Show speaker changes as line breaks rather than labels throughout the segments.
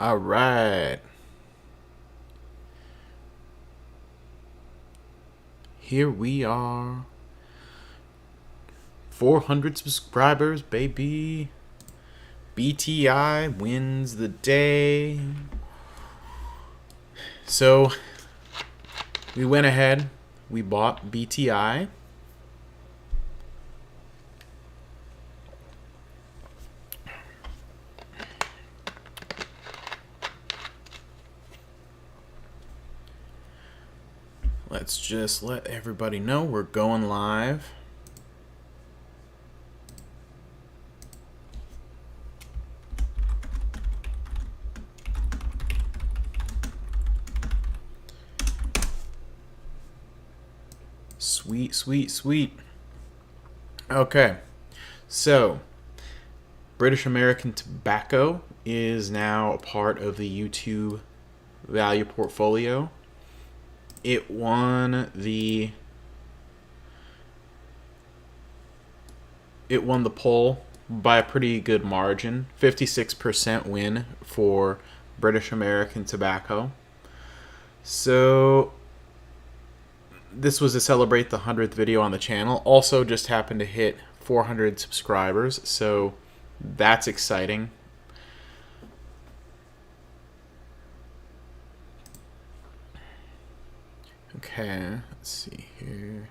All right. Here we are. 400 subscribers, baby. BTI wins the day. So, we went ahead. We bought BTI. Let's just let everybody know we're going live. Sweet, sweet, sweet. Okay, so British American Tobacco is now a part of the YouTube value portfolio. It won the poll by a pretty good margin. 56% win for British American Tobacco. So this was to celebrate the 100th video on the channel. Also just happened to hit 400 subscribers, so that's exciting. Okay, let's see here.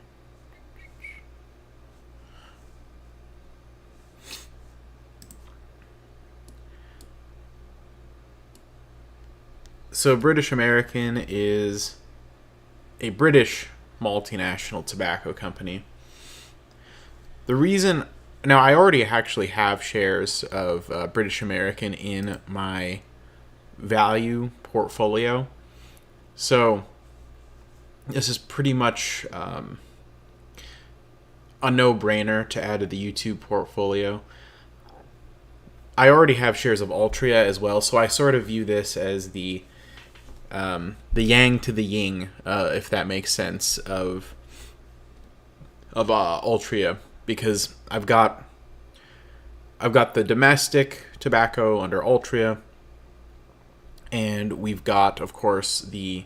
So British American is a British multinational tobacco company. The reason, now I already actually have shares of British American in my value portfolio. So this is pretty much a no-brainer to add to the YouTube portfolio. I already have shares of Altria as well, so I sort of view this as the yang to the yin, if that makes sense, of Altria, because I've got the domestic tobacco under Altria, and we've got, of course, the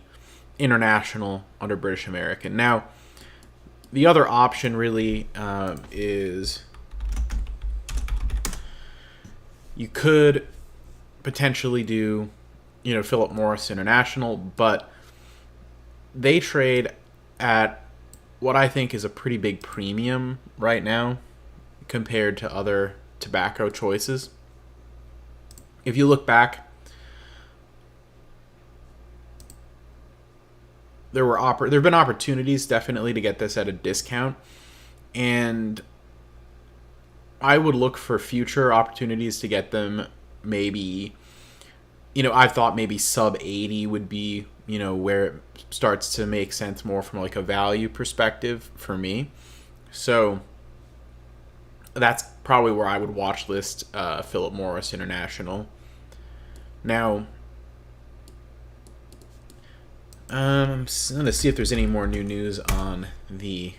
international under British American. Now, the other option really is you could potentially do, Philip Morris International, but they trade at what I think is a pretty big premium right now compared to other tobacco choices. If you look back, there have been opportunities definitely to get this at a discount, and I would look for future opportunities to get them. Maybe, I thought maybe sub 80 would be, where it starts to make sense more from like a value perspective for me. So that's probably where I would watch list Philip Morris International. Now, I'm going to see if there's any more new news on the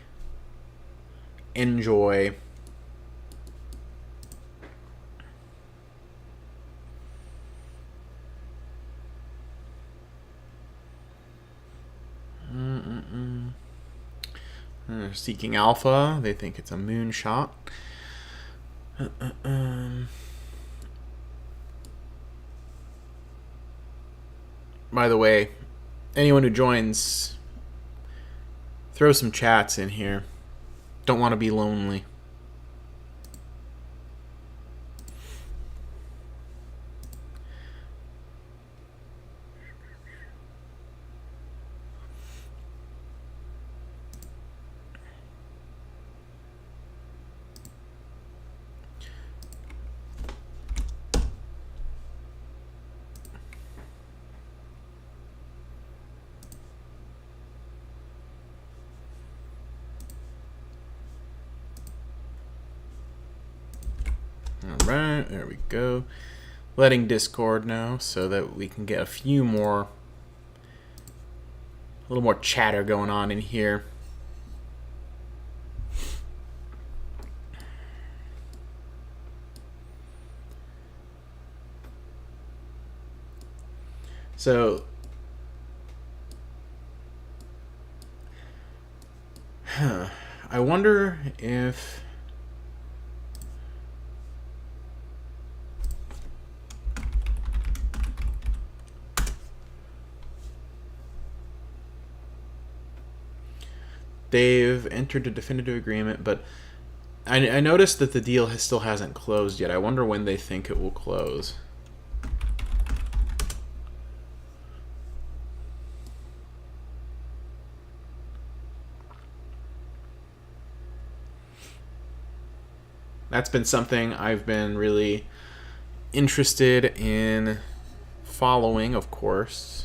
Enjoy. Seeking Alpha. They think it's a moonshot. By the way, anyone who joins, throw some chats in here. Don't want to be lonely. Alright, there we go. Letting Discord now so that we can get a little more chatter going on in here. So, I wonder if they've entered a definitive agreement, but I noticed that the deal still hasn't closed yet. I wonder when they think it will close. That's been something I've been really interested in following, of course.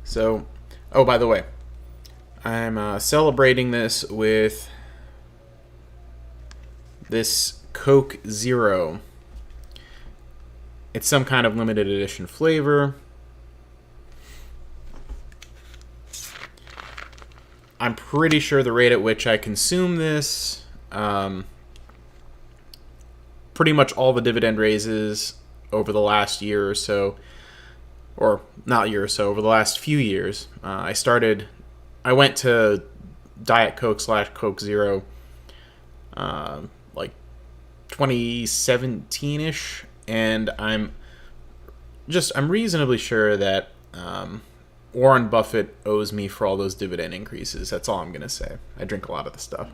So, oh, by the way, I'm celebrating this with this Coke Zero. It's some kind of limited edition flavor. I'm pretty sure the rate at which I consume this, pretty much all the dividend raises over the last year or so, or not year or so, over the last few years. I went to Diet Coke / Coke Zero, like 2017-ish, and I'm reasonably sure that Warren Buffett owes me for all those dividend increases. That's all I'm gonna say. I drink a lot of the stuff.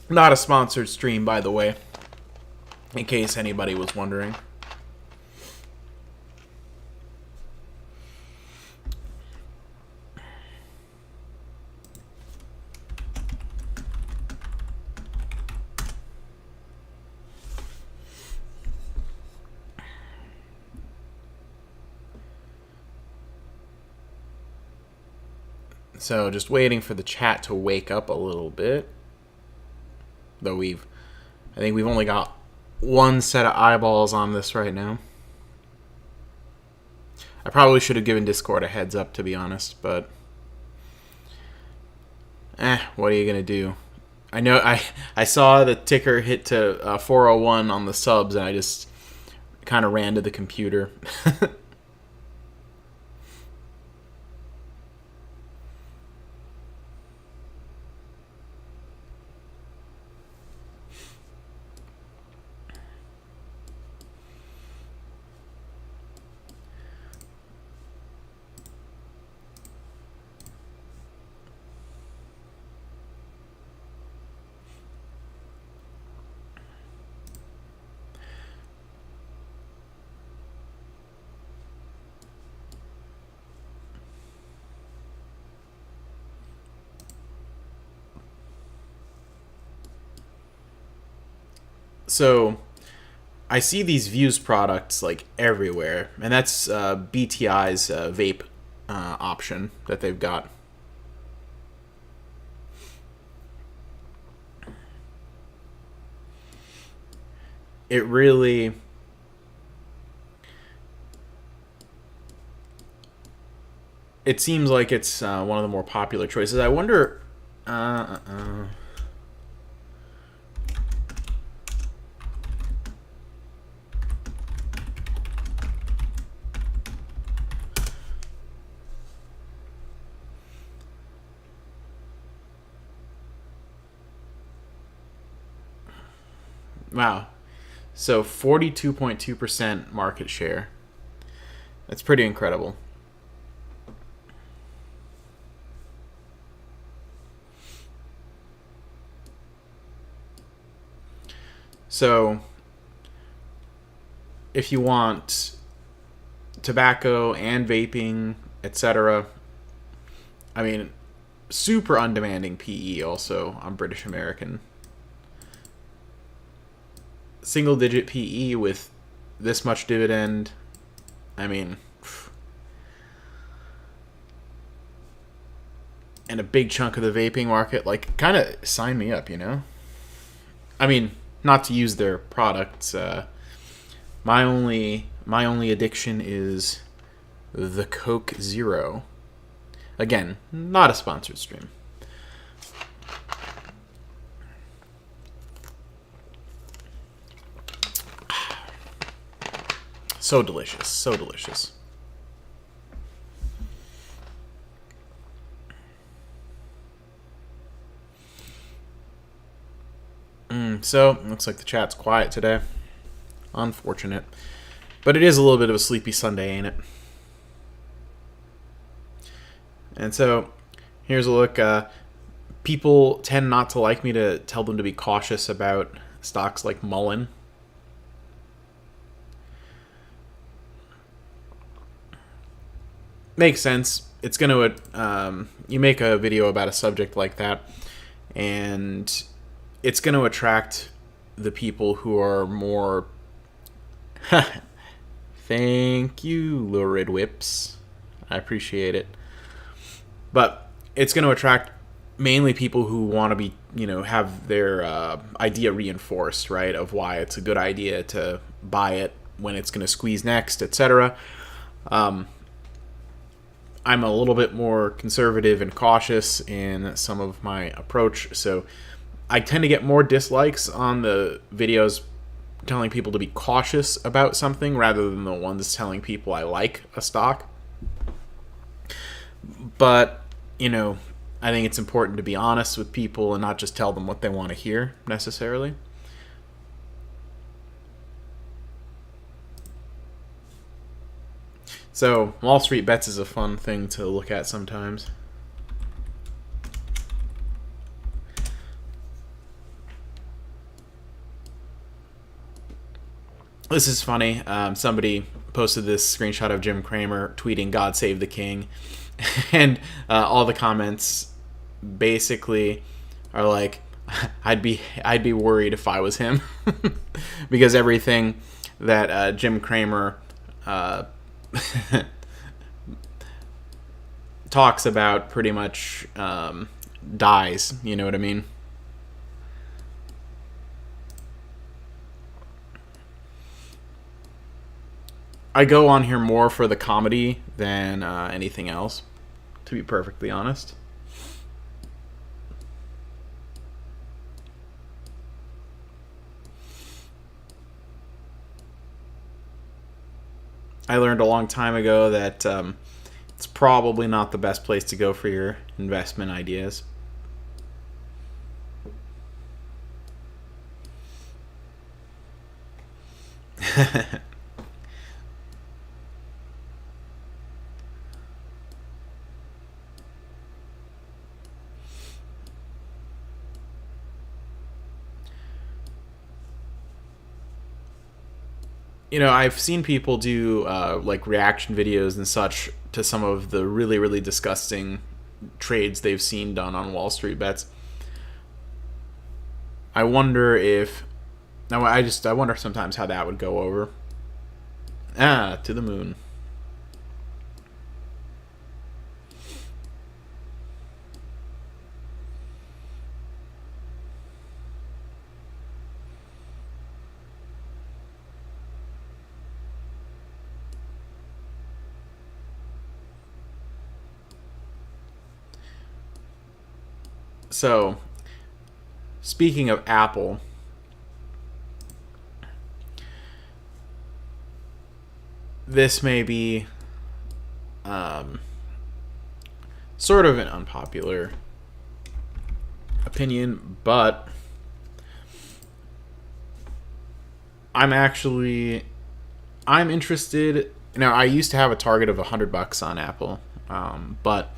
Not a sponsored stream, by the way, in case anybody was wondering. So just waiting for the chat to wake up a little bit. Though I think we've only got one set of eyeballs on this right now. I probably should have given Discord a heads up, to be honest, but what are you gonna do? I know I saw the ticker hit to 401 on the subs, and I just kind of ran to the computer. So I see these Views products like everywhere, and that's BTI's vape option that they've got. It really it seems like it's one of the more popular choices. I wonder. Wow. So 42.2% market share. That's pretty incredible. So if you want tobacco and vaping, etc., I mean, super undemanding PE also on British American. Single digit PE with this much dividend. I mean, and a big chunk of the vaping market, like, kind of sign me up, you know? I mean, not to use their products. My only addiction is the Coke Zero. Again, not a sponsored stream. So delicious, so delicious. So, looks like the chat's quiet today. Unfortunate. But it is a little bit of a sleepy Sunday, ain't it? And so, here's a look. People tend not to like me to tell them to be cautious about stocks like Mullen. Makes sense. It's going to, you make a video about a subject like that, and it's going to attract the people who are more... Thank you, lurid whips. I appreciate it. But it's going to attract mainly people who want to be, have their idea reinforced, right, of why it's a good idea to buy it, when it's going to squeeze next, etc. I'm a little bit more conservative and cautious in some of my approach, so I tend to get more dislikes on the videos telling people to be cautious about something rather than the ones telling people I like a stock. But, I think it's important to be honest with people and not just tell them what they want to hear, necessarily. So, Wall Street Bets is a fun thing to look at sometimes. This is funny. Somebody posted this screenshot of Jim Cramer tweeting "God Save the King," and all the comments basically are like, "I'd be worried if I was him," because everything that Jim Cramer talks about pretty much dies. You know what I mean? I go on here more for the comedy than anything else, to be perfectly honest. I learned a long time ago that it's probably not the best place to go for your investment ideas. I've seen people do like reaction videos and such to some of the really, really disgusting trades they've seen done on Wall Street Bets. I wonder if... Now, I wonder sometimes how that would go over. To the moon. So, speaking of Apple, this may be sort of an unpopular opinion, but I'm interested. Now, I used to have a target of $100 on Apple, but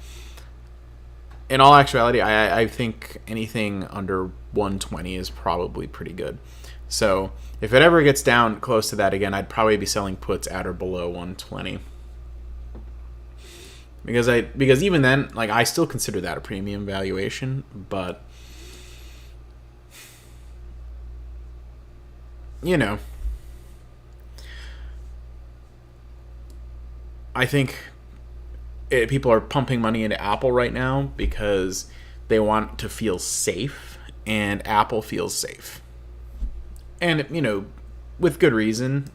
in all actuality, I think anything under 120 is probably pretty good. So if it ever gets down close to that again, I'd probably be selling puts at or below 120. Because even then, like, I still consider that a premium valuation, but I think people are pumping money into Apple right now because they want to feel safe, and Apple feels safe. And, with good reason.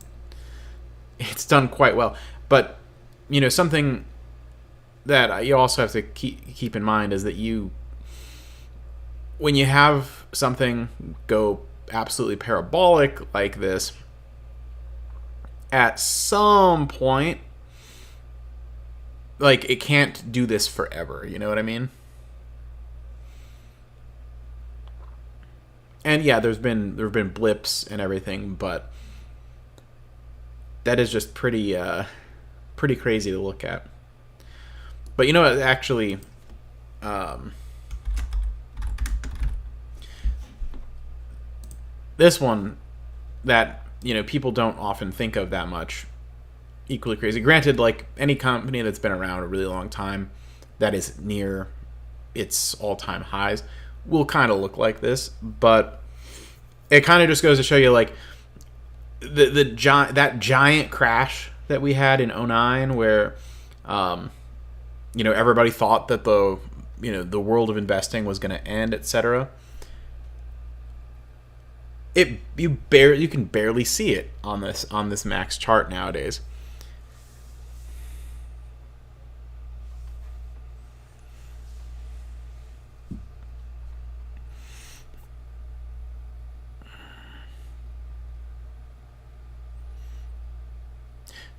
It's done quite well. But, something that you also have to keep in mind is that when you have something go absolutely parabolic like this, at some point, like, it can't do this forever. You know what I mean? And yeah, there have been blips and everything, but that is just pretty crazy to look at. But actually, this one that people don't often think of that much, equally crazy. Granted, like any company that's been around a really long time, that is near its all-time highs, will kind of look like this. But it kind of just goes to show you, like, that giant crash that we had in 2009, where everybody thought that the world of investing was going to end, etc. You can barely see it on this max chart nowadays.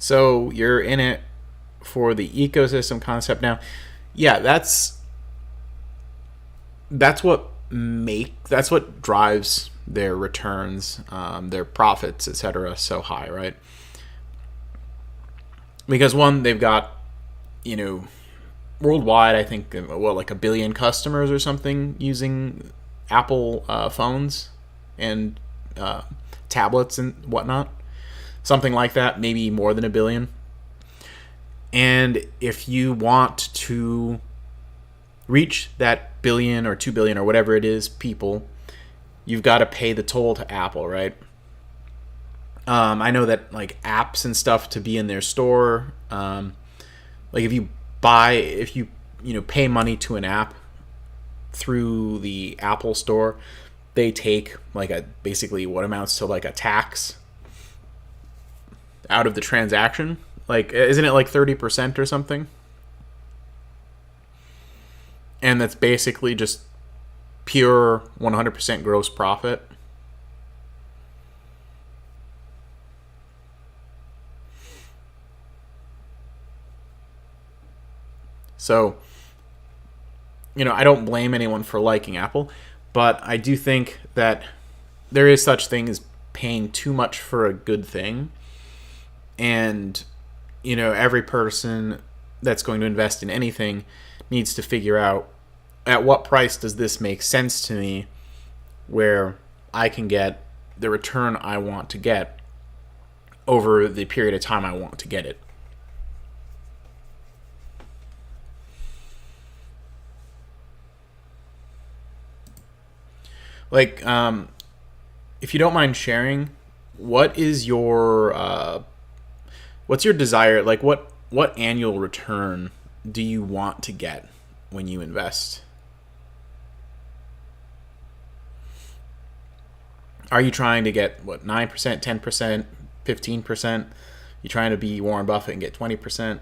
So you're in it for the ecosystem concept now. Yeah, that's what drives their returns, their profits, etc. so high, right? Because one, they've got worldwide, I think, like 1 billion customers or something using Apple phones and tablets and whatnot. Something like that, maybe more than 1 billion. And if you want to reach that billion or 2 billion or whatever it is people, you've got to pay the toll to Apple, right? I know that, like, apps and stuff to be in their store, like if you pay money to an app through the Apple store, they take like basically what amounts to like a tax out of the transaction. Like, isn't it like 30% or something? And that's basically just pure 100% gross profit. So, I don't blame anyone for liking Apple, but I do think that there is such thing as paying too much for a good thing. And, every person that's going to invest in anything needs to figure out, at what price does this make sense to me, where I can get the return I want to get over the period of time I want to get it. Like, if you don't mind sharing, what is your what's your desire? Like, what annual return do you want to get when you invest? Are you trying to get 9%, 10%, 15%? You trying to be Warren Buffett and get 20%?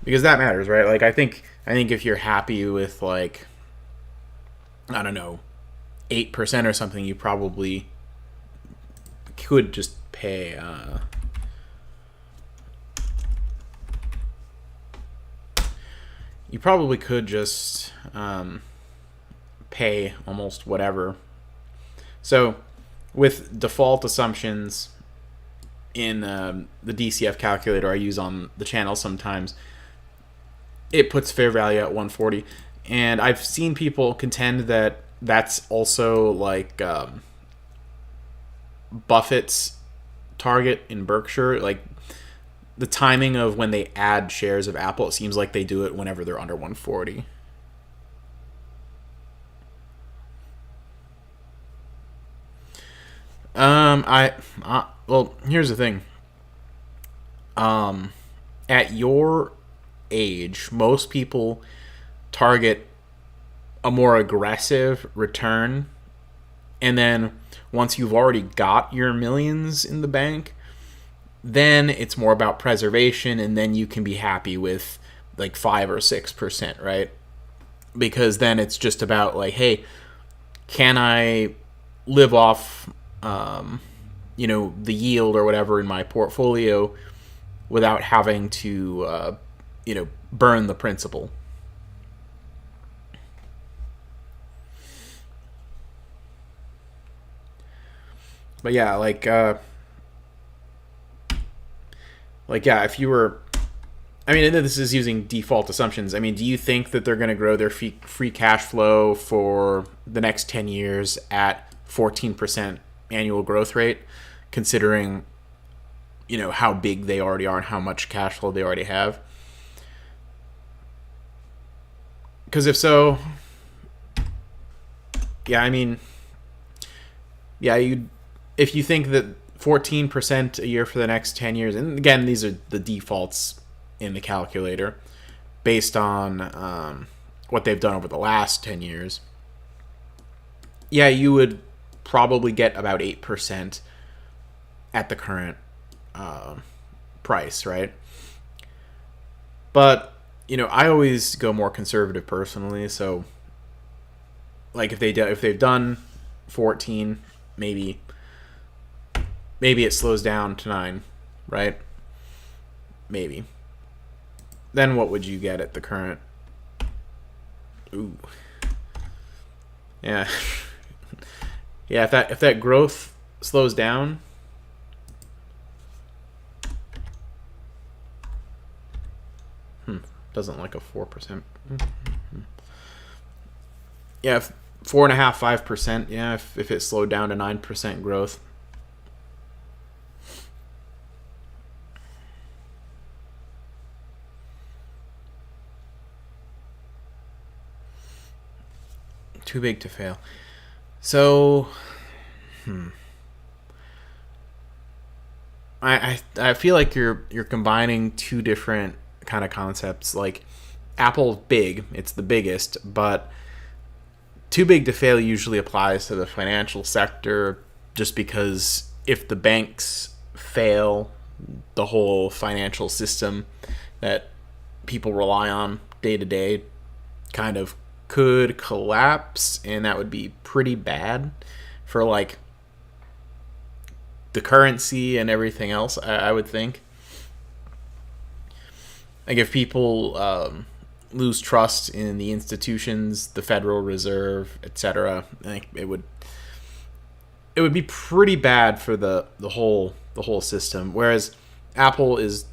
Because that matters, right? Like, I think if you're happy with, like, I don't know, 8% or something, you probably could just pay pay almost whatever. So with default assumptions in the DCF calculator I use on the channel sometimes, it puts fair value at 140. And I've seen people contend that that's also like Buffett's target in Berkshire. Like, the timing of when they add shares of Apple, it seems like they do it whenever they're under 140. Well, here's the thing. Um, at your age, most people target a more aggressive return, and then once you've already got your millions in the bank, then it's more about preservation, and then you can be happy with like 5 or 6%, right? Because then it's just about like, hey, can I live off, the yield or whatever in my portfolio without having to, burn the principal. But yeah, yeah, if you were, I mean, this is using default assumptions. I mean, do you think that they're going to grow their free cash flow for the next 10 years at 14% annual growth rate, considering, how big they already are and how much cash flow they already have? Because if so, yeah, I mean, yeah, if you think that 14% a year for the next 10 years, and again, these are the defaults in the calculator based on what they've done over the last 10 years, yeah, you would probably get about 8% at the current price, right? But, I always go more conservative personally, so like if they've done 14, maybe it slows down to 9, right? Maybe. Then what would you get at the current? Ooh. Yeah. Yeah, if that growth slows down, doesn't like a 4%. Yeah, 4.5, 5%. Yeah, if it slowed down to 9% growth. Too big to fail. So, I feel like you're combining two different kind of concepts. Like Apple's big, it's the biggest, but too big to fail usually applies to the financial sector, just because if the banks fail, the whole financial system that people rely on day to day kind of could collapse, and that would be pretty bad for like the currency and everything else. I would think, like, if people lose trust in the institutions, the Federal Reserve, etc., I think it would be pretty bad for the whole system. Whereas Apple is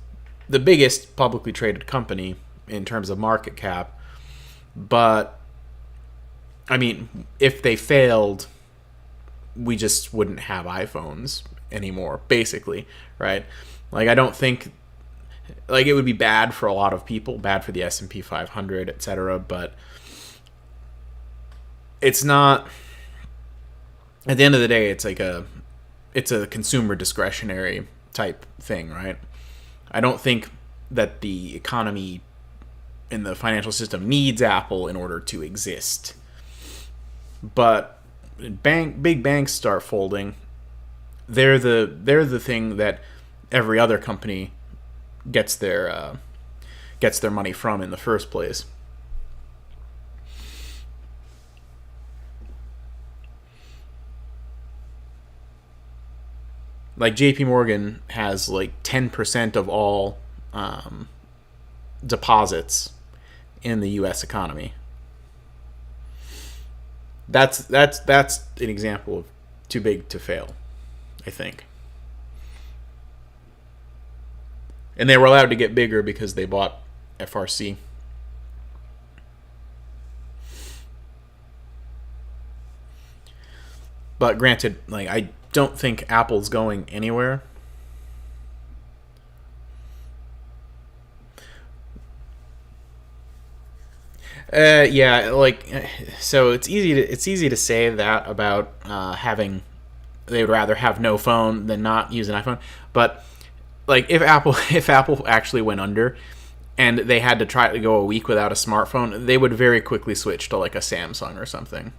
the biggest publicly traded company in terms of market cap, but I mean, if they failed, we just wouldn't have iPhones anymore, basically, right? Like, I don't think, like, it would be bad for a lot of people, bad for the S&P 500, etc., but it's not, at the end of the day, it's a consumer discretionary type thing, right? I don't think that the economy in the financial system needs Apple in order to exist. But big banks start folding, they're the thing that every other company gets their money from in the first place. Like JP Morgan has like 10% of all deposits in the US economy. That's an example of too big to fail, I think. And they were allowed to get bigger because they bought FRC. But granted, like, I don't think Apple's going anywhere. Yeah, like, so it's easy to say that about having they would rather have no phone than not use an iPhone. But like if Apple if Apple actually went under and they had to try to go a week without a smartphone, they would very quickly switch to like a Samsung or something.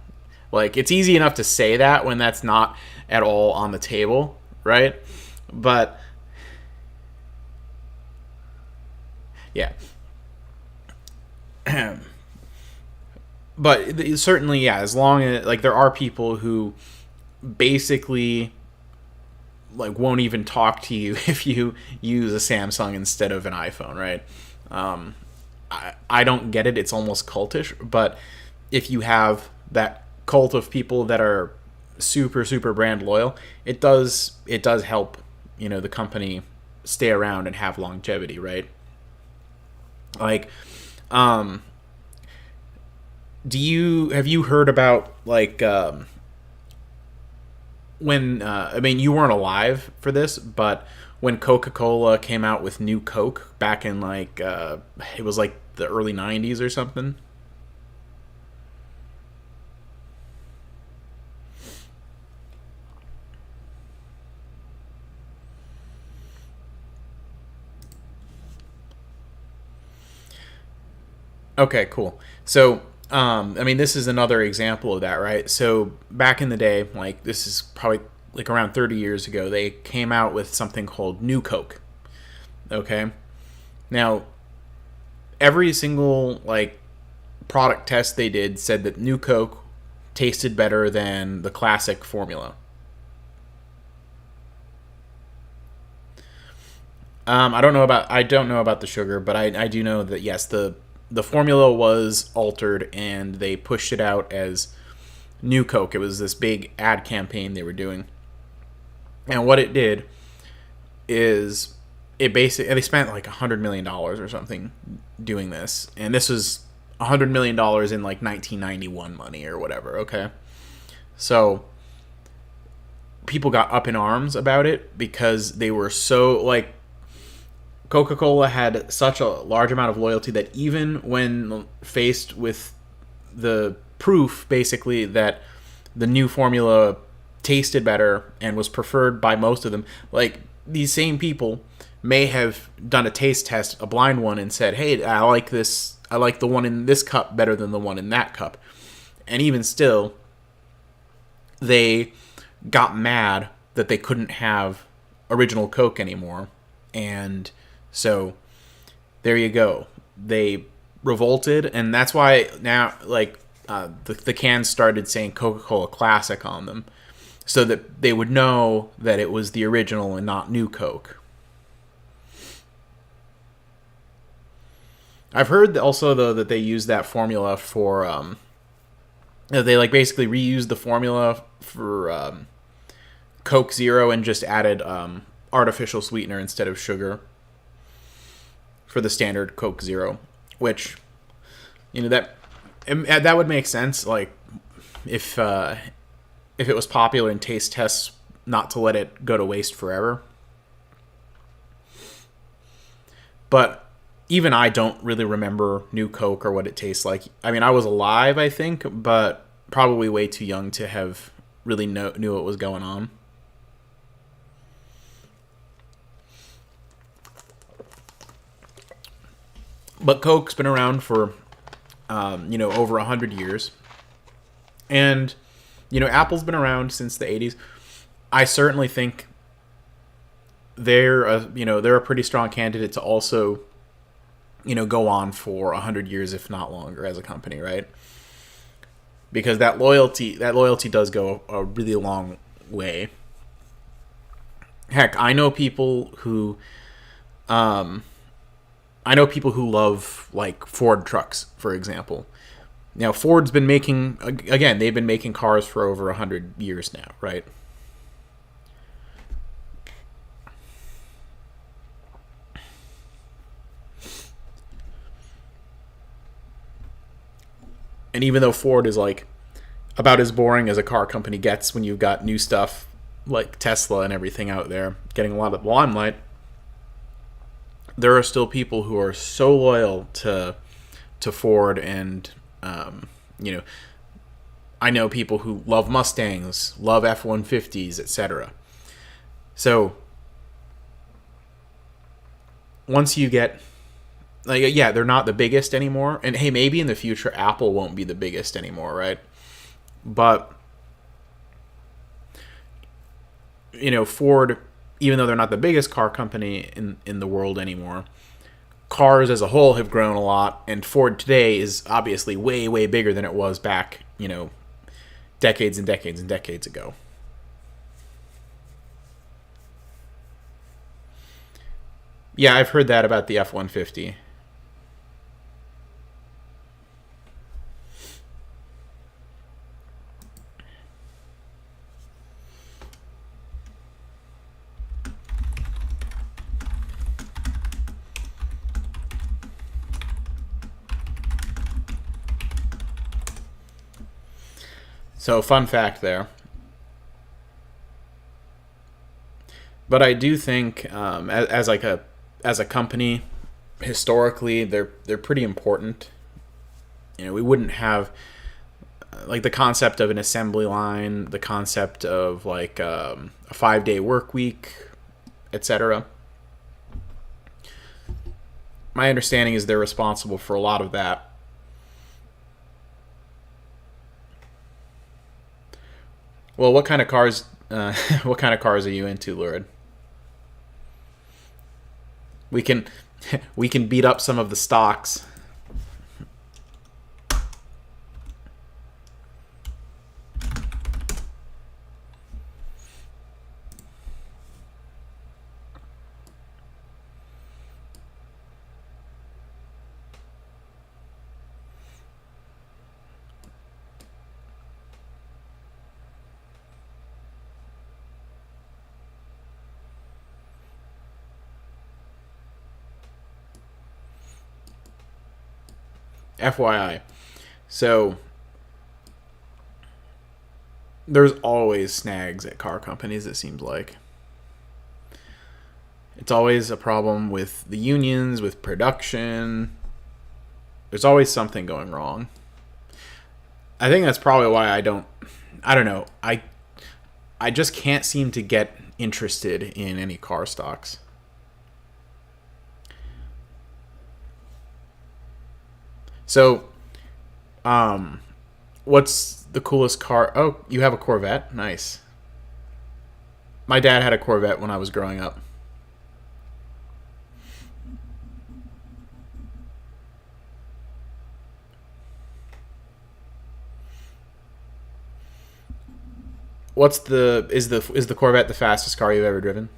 Like it's easy enough to say that when that's not at all on the table, right? But yeah. But certainly, yeah, as long as like there are people who basically like won't even talk to you if you use a Samsung instead of an iPhone, right? Um, I don't get it. It's almost cultish, but if you have that cult of people that are super brand loyal, it does help, the company stay around and have longevity, right? Like, um, have you heard about like when I mean you weren't alive for this, but when Coca-Cola came out with New Coke back in like it was like the early '90s or something. Okay, cool. So, I mean, this is another example of that, right? So, back in the day, like this is probably like around 30 years ago, they came out with something called New Coke. Okay. Now, every single like product test they did said that New Coke tasted better than the classic formula. I don't know about the sugar, but I do know that yes, the formula was altered and they pushed it out as New Coke. It was this big ad campaign they were doing, and what it did is it basically they spent like $100 million or something doing this, and this was $100 million in like 1991 money or whatever. Okay, so people got up in arms about it because they were so like Coca-Cola had such a large amount of loyalty that even when faced with the proof basically that the new formula tasted better and was preferred by most of them, like these same people may have done a taste test, a blind one, and said, "Hey, I like this. I like the one in this cup better than the one in that cup." And even still, they got mad that they couldn't have original Coke anymore. And so there you go. They revolted, and that's why now, like, the cans started saying Coca-Cola Classic on them, so that they would know that it was the original and not New Coke. I've heard also though that they use that formula for they like basically reused the formula for Coke Zero and just added artificial sweetener instead of sugar for the standard Coke Zero, which that would make sense. Like if it was popular in taste tests, not to let it go to waste forever. But even I don't really remember New Coke or what it tastes like. I mean, I was alive, I think, but probably way too young to have really knew what was going on. But Coke's been around for over 100 years, and Apple's been around since the '80s. I certainly think they're a pretty strong candidate to also go on for 100 years, if not longer, as a company, right? Because that loyalty does go a really long way. Heck, I know people who love like Ford trucks, for example. Now, Ford's been making again. They've been making cars for over 100 years now, right? And even though Ford is like about as boring as a car company gets when you've got new stuff like Tesla and everything out there getting a lot of limelight, there are still people who are so loyal to Ford, and you know I know people who love Mustangs, love F-150s, etc. So once you get, like, yeah, they're not the biggest anymore. And hey, maybe in the future Apple won't be the biggest anymore, right? But Ford, even though they're not the biggest car company in the world anymore, cars as a whole have grown a lot, and Ford today is obviously way, way bigger than it was back, decades and decades and decades ago. Yeah, I've heard that about the F-150. So, fun fact there. But I do think, as a company, historically, they're pretty important. We wouldn't have like the concept of an assembly line, the concept of like a 5-day work week, etc. My understanding is they're responsible for a lot of that. Well, what kind of cars? What kind of cars are you into, Lurid? We can we can beat up some of the stocks. FYI. So there's always snags at car companies, it seems like. It's always a problem with the unions, with production. There's always something going wrong. I think that's probably why I don't know. I just can't seem to get interested in any car stocks. So, what's the coolest car? Oh, you have a Corvette? Nice. My dad had a Corvette when I was growing up. What's the is the Corvette the fastest car you've ever driven?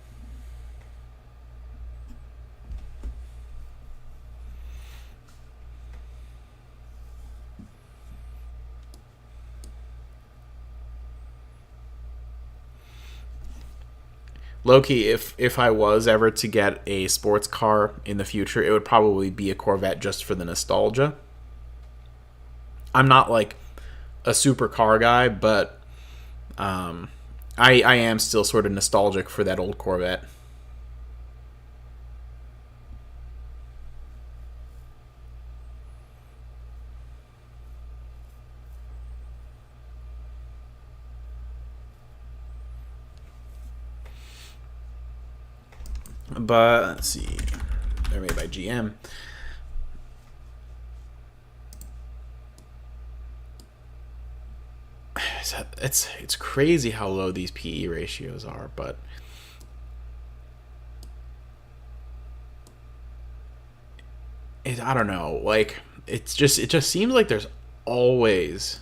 Loki, if I was ever to get a sports car in the future, it would probably be a Corvette just for the nostalgia. I'm not like a super car guy, but I am still sort of nostalgic for that old Corvette. But let's see, they're made by GM. It's crazy how low these PE ratios are, but I don't know. Like it just seems like there's always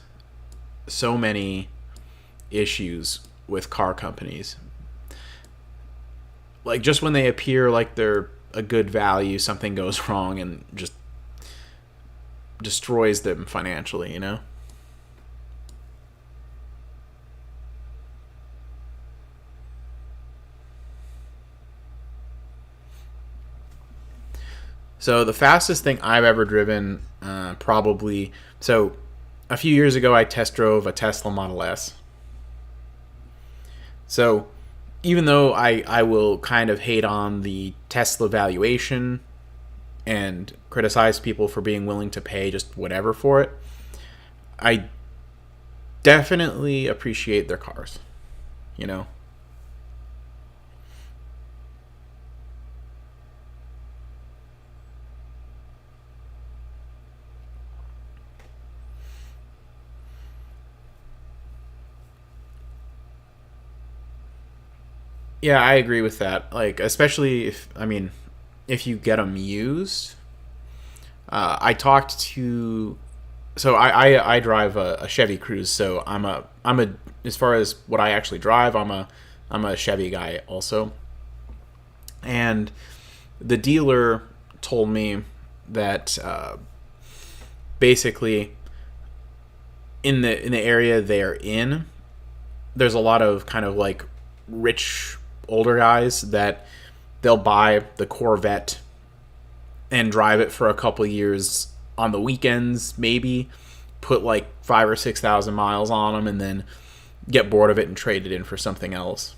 so many issues with car companies. Like just when they appear like they're a good value, something goes wrong and just destroys them financially, you know? So the fastest thing I've ever driven, probably. So a few years ago, I test drove a Tesla Model S. So even though I will kind of hate on the Tesla valuation and criticize people for being willing to pay just whatever for it, I definitely appreciate their cars, you know. Yeah, I agree with that. Like, especially if, I mean, if you get them used. I talked to, so I drive a Chevy Cruze, so I'm a as far as what I actually drive, I'm a Chevy guy also. And the dealer told me that basically in the area they're in, there's a lot of kind of like rich older guys that they'll buy the Corvette and drive it for a couple years on the weekends, maybe put like 5 or 6 thousand miles on them, and then get bored of it and trade it in for something else.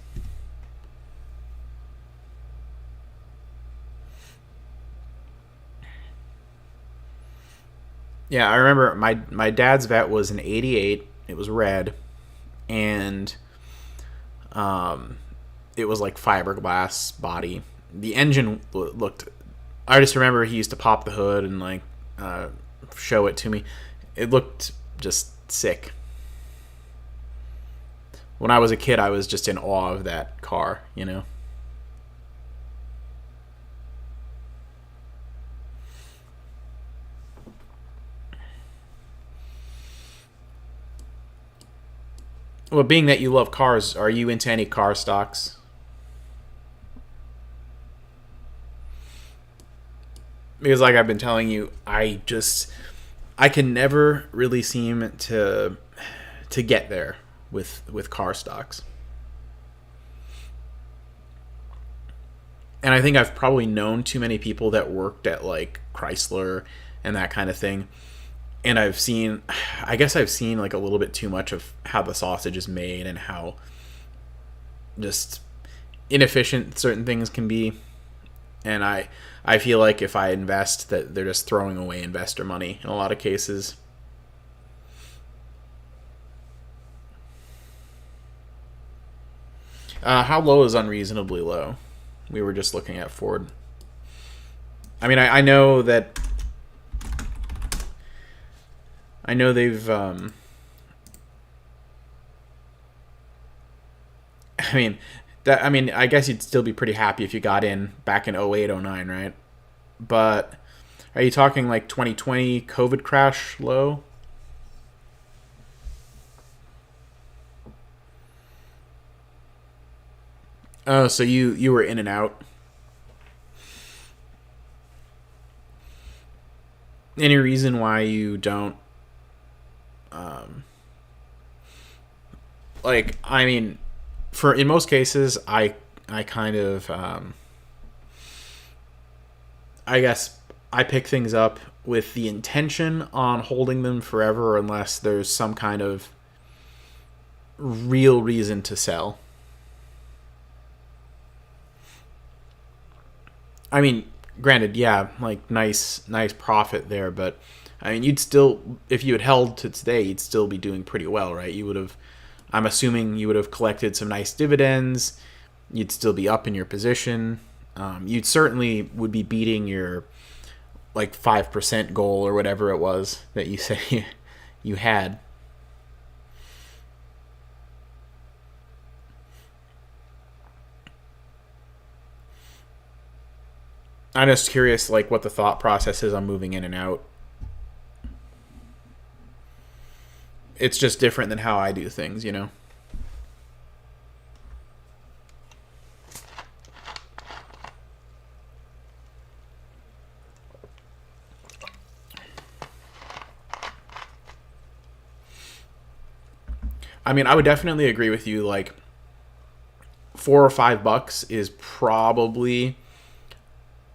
Yeah, I remember my dad's vet was an '88. It was red, and um, it was like fiberglass body. The engine looked. I just remember he used to pop the hood and like uh, show it to me. It looked just sick. When I was a kid, I was just in awe of that car. You know. Well, being that you love cars, are you into any car stocks? Because like I've been telling you, I can never really seem to get there with car stocks. And I think I've probably known too many people that worked at like Chrysler and that kind of thing. And I guess I've seen like a little bit too much of how the sausage is made and how just inefficient certain things can be. And I feel like if I invest, that they're just throwing away investor money in a lot of cases. How low is unreasonably low? We were just looking at Ford. I mean, I know that I know they've. I mean, that. I mean, I guess you'd still be pretty happy if you got in back in '08, '09, right? But are you talking like 2020 COVID crash low? Oh, so you were in and out. Any reason why you don't like? I mean, for in most cases, I kind of I guess I pick things up with the intention on holding them forever unless there's some kind of real reason to sell. I mean, granted, yeah, like nice profit there, but I mean, you'd still, if you had held to today, you'd still be doing pretty well, right? You would have, I'm assuming you would have collected some nice dividends. You'd still be up in your position. You'd certainly would be beating your like 5% goal or whatever it was that you say you had. I'm just curious, like, what the thought process is on moving in and out. It's just different than how I do things, you know? I mean, I would definitely agree with you. Like, $4 or $5 is probably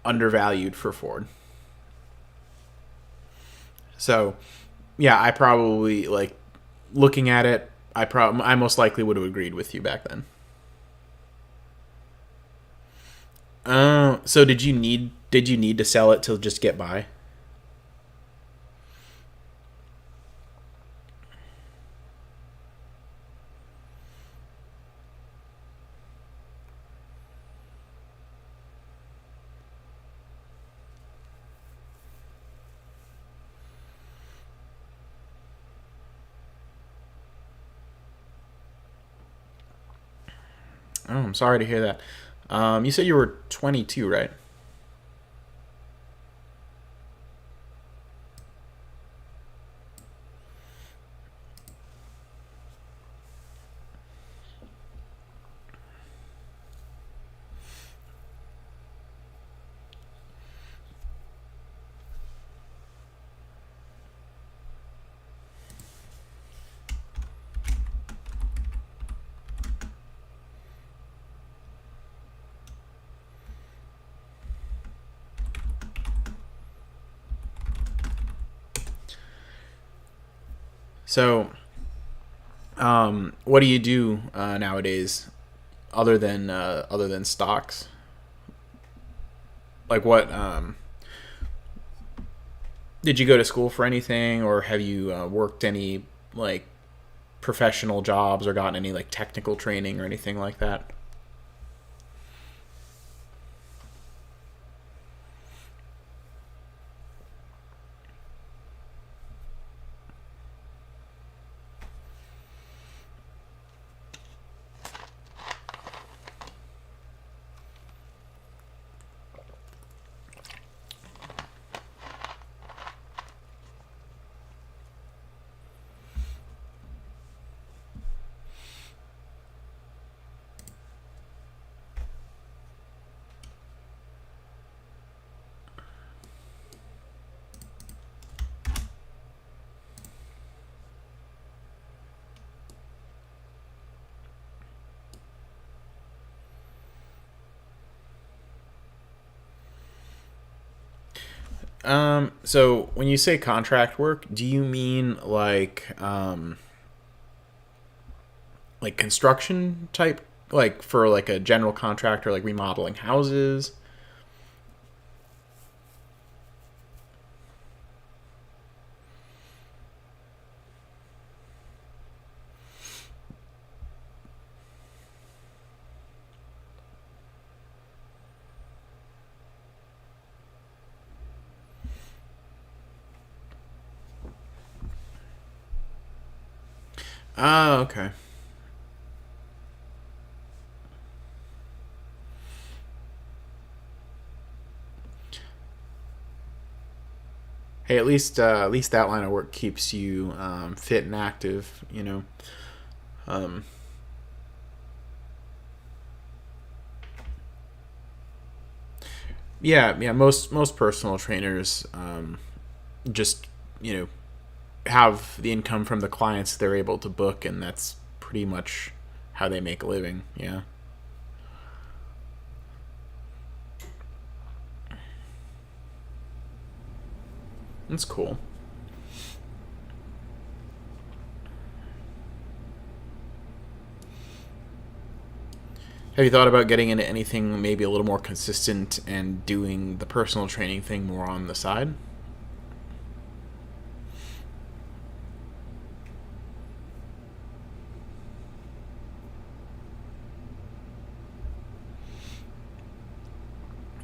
undervalued for Ford. So, yeah, I probably, like, looking at it, I most likely would have agreed with you back then. So did you need to sell it to just get by? I'm sorry to hear that. You said you were 22, right? So, what do you do nowadays other than stocks? Like, what did you go to school for anything, or have you worked any like professional jobs, or gotten any like technical training or anything like that? So when you say contract work, do you mean like construction type, like for like a general contractor, like remodeling houses? Oh, okay. Hey, at least that line of work keeps you fit and active. Um, yeah, yeah. Most personal trainers just you know have the income from the clients they're able to book, and that's pretty much how they make a living. Yeah, that's cool. Have you thought about getting into anything maybe a little more consistent and doing the personal training thing more on the side?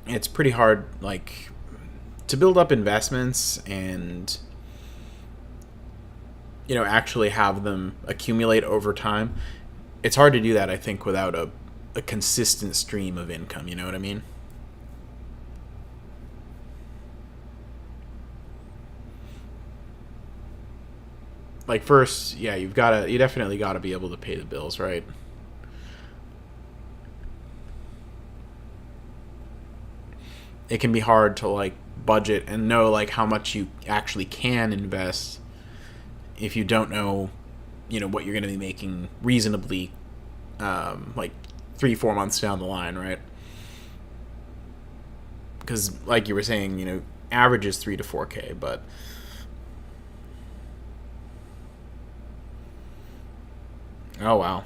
It's pretty hard, like, to build up investments and actually have them accumulate over time. It's hard to do that, I think, without a consistent stream of income. You know what I mean? Like, first, yeah, you definitely gotta be able to pay the bills, right? It can be hard to like budget and know like how much you actually can invest if you don't know, what you're going to be making reasonably, like 3 4 months down the line, right? Because like you were saying, average is 3 to 4K, but oh wow.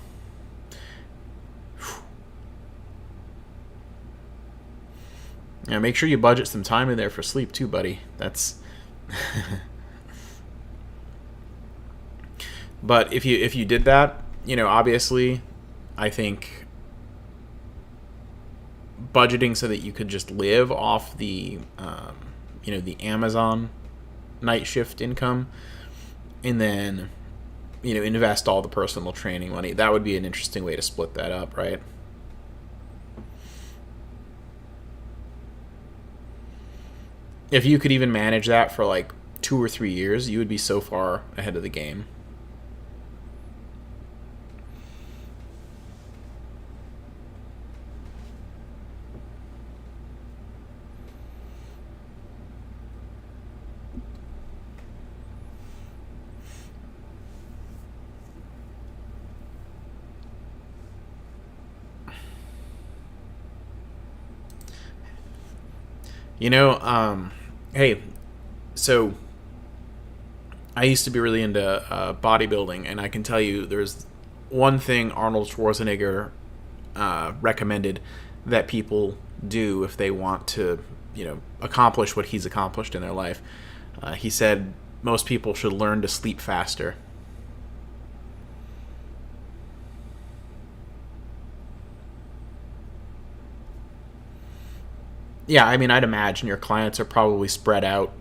Yeah, make sure you budget some time in there for sleep too, buddy. That's But if you did that, obviously, I think budgeting so that you could just live off the Amazon night shift income, and then invest all the personal training money. That would be an interesting way to split that up, right? if you could even manage that for like 2 or 3 years, you would be so far ahead of the game. You know, hey, so I used to be really into bodybuilding, and I can tell you there's one thing Arnold Schwarzenegger recommended that people do if they want to, accomplish what he's accomplished in their life. He said most people should learn to sleep faster. Yeah, I mean, I'd imagine your clients are probably spread out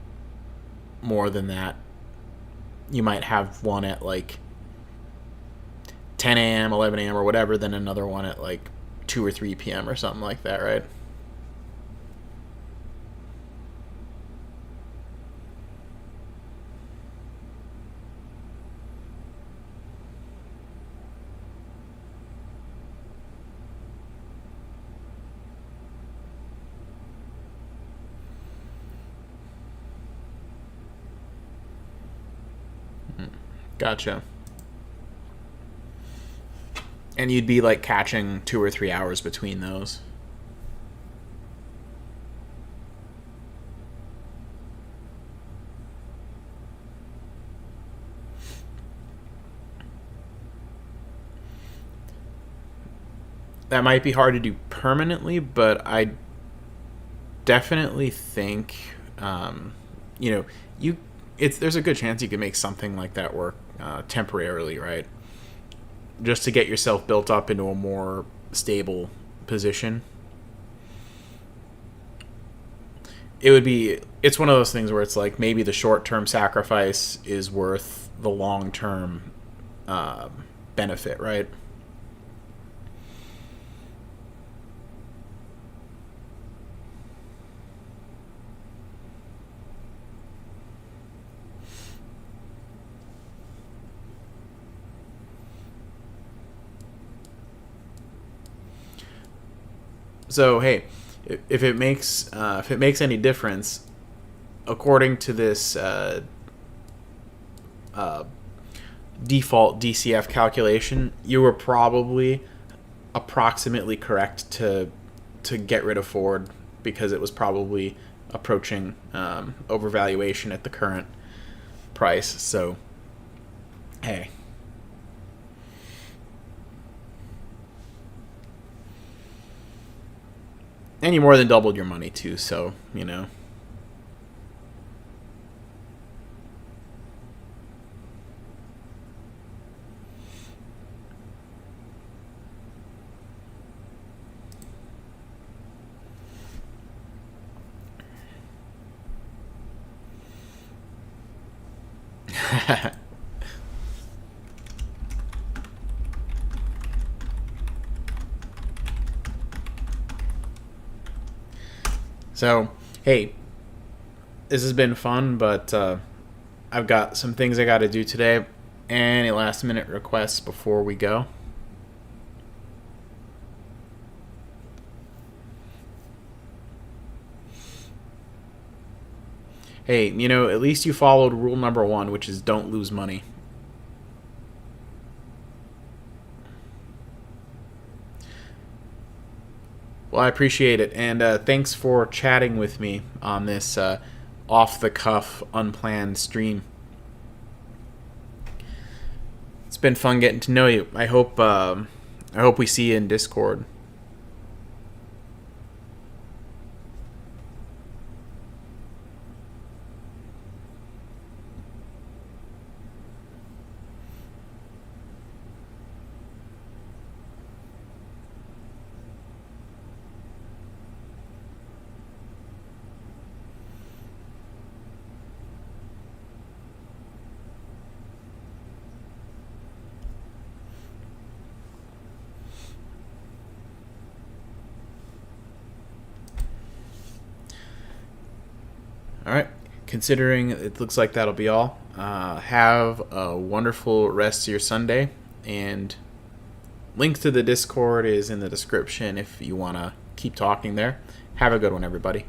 more than that. You might have one at like 10 a.m., 11 a.m., or whatever, then another one at like 2 or 3 p.m. or something like that, right? Gotcha. And you'd be like catching 2 or 3 hours between those. That might be hard to do permanently, but I definitely think, you know, you it's there's a good chance you can make something like that work temporarily, right? Just to get yourself built up into a more stable position. It's one of those things where it's like maybe the short term sacrifice is worth the long term uh, benefit, right? So hey, if it makes any difference, according to this uh, default DCF calculation, you were probably approximately correct to get rid of Ford because it was probably approaching overvaluation at the current price. So hey, and you more than doubled your money too. So so hey, this has been fun, but I've got some things I got to do today. Any last minute requests before we go? Hey, at least you followed rule number one, which is don't lose money. Well, I appreciate it, and thanks for chatting with me on this off the cuff, unplanned stream. It's been fun getting to know you. I hope we see you in Discord. All right. Considering it looks like that'll be all, have a wonderful rest of your Sunday. And link to the Discord is in the description if you want to keep talking there. Have a good one, everybody.